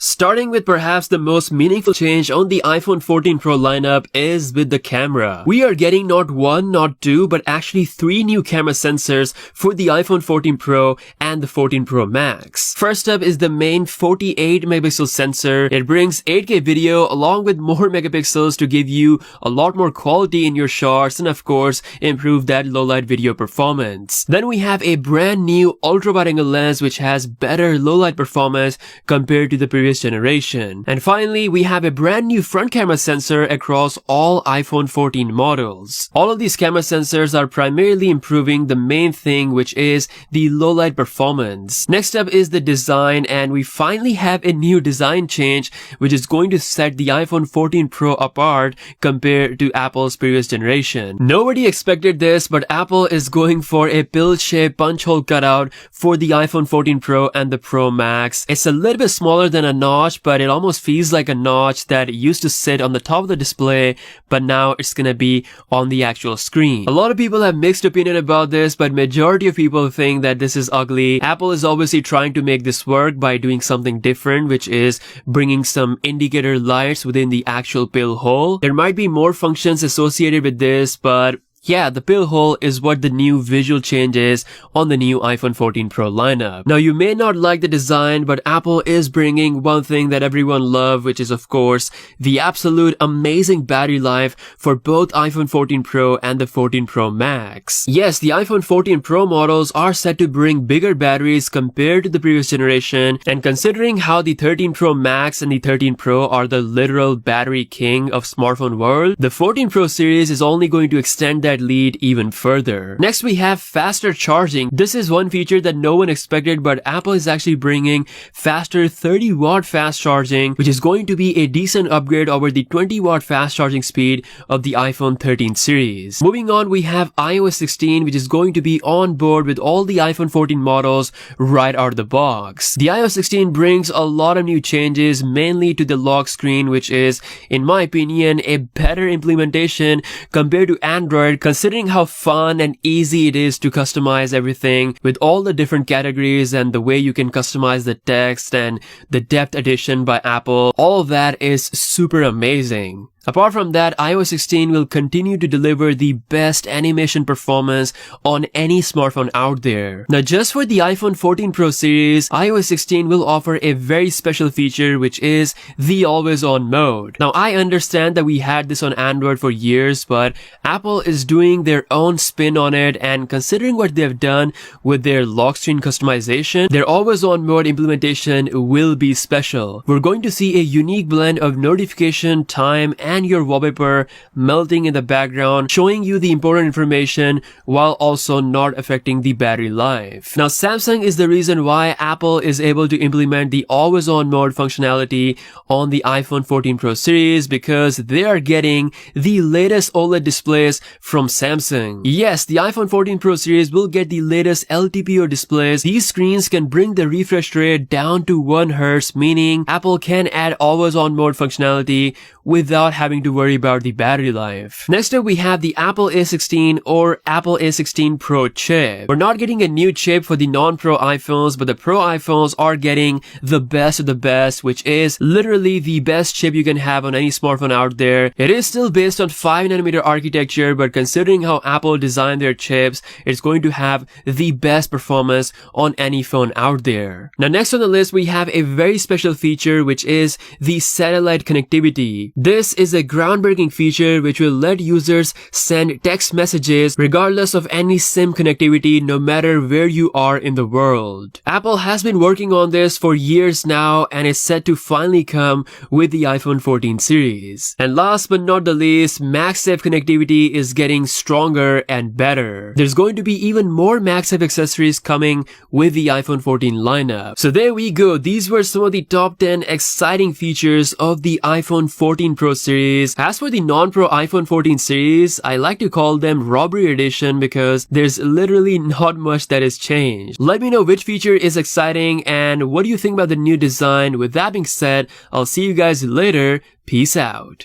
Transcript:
Starting with perhaps the most meaningful change on the iPhone 14 Pro lineup is with the camera. We are getting not one, not two, but actually 3 new camera sensors for the iPhone 14 Pro and the 14 Pro Max. First up is the main 48 megapixel sensor. It brings 8K video along with more megapixels to give you a lot more quality in your shots and of course improve that low light video performance. Then we have a brand new ultra wide angle lens which has better low light performance compared to the previous generation. And finally, we have a brand new front camera sensor across all iPhone 14 models. All of these camera sensors are primarily improving the main thing, which is the low light performance. Next up is the design, and we finally have a new design change which is going to set the iPhone 14 Pro apart compared to Apple's previous generation. Nobody expected this, but Apple is going for a pill-shaped punch hole cutout for the iPhone 14 Pro and the Pro Max. It's a little bit smaller than a notch, but it almost feels like a notch that used to sit on the top of the display, but now it's gonna be on the actual screen. A lot of people have mixed opinion about this, but majority of people think that this is ugly. Apple is obviously trying to make this work by doing something different, which is bringing some indicator lights within the actual pill hole. There might be more functions associated with this, but yeah, the pill hole is what the new visual change is on the new iPhone 14 Pro lineup. Now, you may not like the design, but Apple is bringing one thing that everyone loves, which is of course the absolute amazing battery life for both iPhone 14 Pro and the 14 Pro Max. Yes, the iPhone 14 Pro models are set to bring bigger batteries compared to the previous generation, and considering how the 13 Pro Max and the 13 Pro are the literal battery king of smartphone world, the 14 Pro series is only going to extend that lead even further. Next, we have faster charging. This is one feature that no one expected, but Apple is actually bringing faster 30-watt fast charging, which is going to be a decent upgrade over the 20-watt fast charging speed of the iPhone 13 series. Moving on, we have iOS 16, which is going to be on board with all the iPhone 14 models right out of the box. The iOS 16 brings a lot of new changes, mainly to the lock screen, which is, in my opinion, a better implementation compared to Android, considering how fun and easy it is to customize everything with all the different categories and the way you can customize the text and the depth addition by Apple. All of that is super amazing. Apart from that, iOS 16 will continue to deliver the best animation performance on any smartphone out there. Now, just for the iPhone 14 Pro series, iOS 16 will offer a very special feature, which is the always-on mode. Now, I understand that we had this on Android for years, but Apple is doing their own spin on it, and considering what they've done with their lock screen customization, their always-on mode implementation will be special. We're going to see a unique blend of notification, time, and your wallpaper melting in the background, showing you the important information while also not affecting the battery life. Now, Samsung is the reason why Apple is able to implement the always-on mode functionality on the iPhone 14 Pro series, because they are getting the latest OLED displays from Samsung. Yes, the iPhone 14 Pro series will get the latest LTPO displays. These screens can bring the refresh rate down to 1 Hz, meaning Apple can add always-on mode functionality without having to worry about the battery life. Next up, we have the Apple A16 or Apple A16 Pro chip. We're not getting a new chip for the non-Pro iPhones, but the Pro iPhones are getting the best of the best, which is literally the best chip you can have on any smartphone out there. It is still based on 5nm architecture, but considering how Apple designed their chips, it's going to have the best performance on any phone out there. Now, next on the list, we have a very special feature, which is the satellite connectivity. This is a groundbreaking feature which will let users send text messages regardless of any SIM connectivity, no matter where you are in the world. Apple has been working on this for years now, and is set to finally come with the iPhone 14 series. And last but not the least, MagSafe connectivity is getting stronger and better. There's going to be even more MagSafe accessories coming with the iPhone 14 lineup. So there we go. These were some of the top 10 exciting features of the iPhone 14 Pro series. As for the non-Pro iPhone 14 series, I like to call them Robbery Edition because there's literally not much that has changed. Let me know which feature is exciting and what do you think about the new design. With that being said, I'll see you guys later. Peace out.